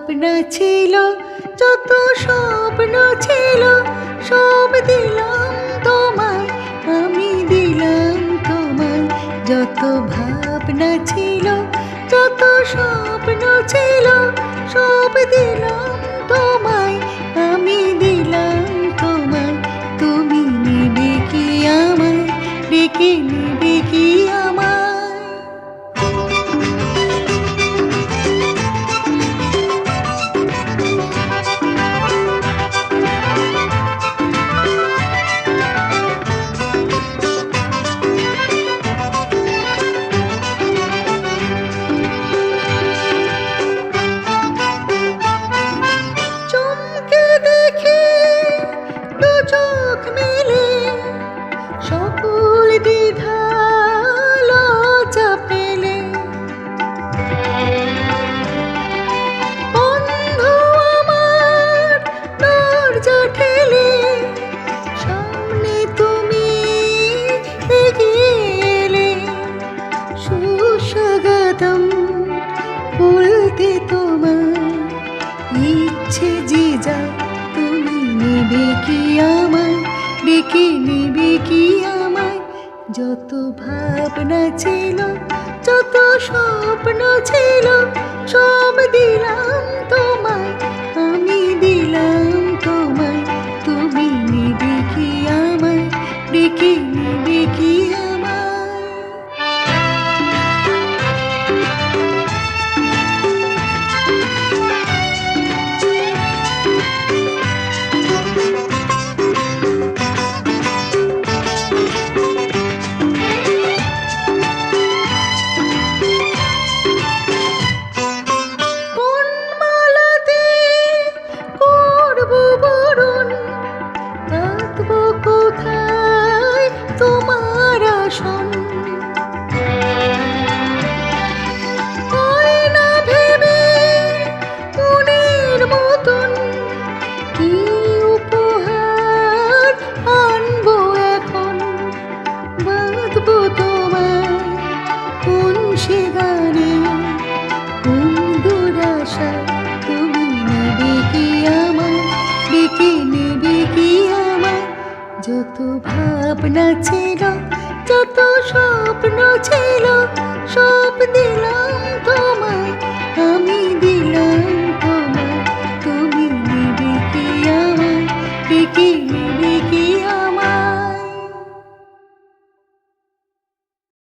ভাবনা ছিল, যত স্বপ্ন ছিল, সব দিলাম তোমায়, আমি দিলাম তোমায়। যত ভাবনা ছিল, যত স্বপ্ন ছিল, সব দিলাম তোমায়, আমি দিলাম তোমায়। তুমি নেবে কি আমায়, ডেকে নেবে কি আমায়? সকল দ্বিধা লজ্জা ফেলে বন্ধু আমার দরজা ঠেলে, সামনে তুমি এগিয়ে এলে। সুস্বাগতম বলতে তোমার ইচ্ছে যে যা, তুমি নেবে কি আমায়, ডেকে নেবে কি আমায়? যত ভাবনা ছিল, যত স্বপ্ন ছিল, সব দিলাম তোমায়, আমি দিলাম তোমায়। তুমি নেবে কি আমায়, ডেকে নেবে কি আমায়? কোথায় তোমার আসন? হয় না ভেবে মনের মতন, কি উপহার আনবো এখন? বাঁধবো তোমায় কোন সে গানে, কোন দুরাশা? তুমি নেবে কি আমায়, ডেকে নেবে কি আমায়? যত ভাবনা ছিল, যত স্বপ্ন ছিল, সব দিলাম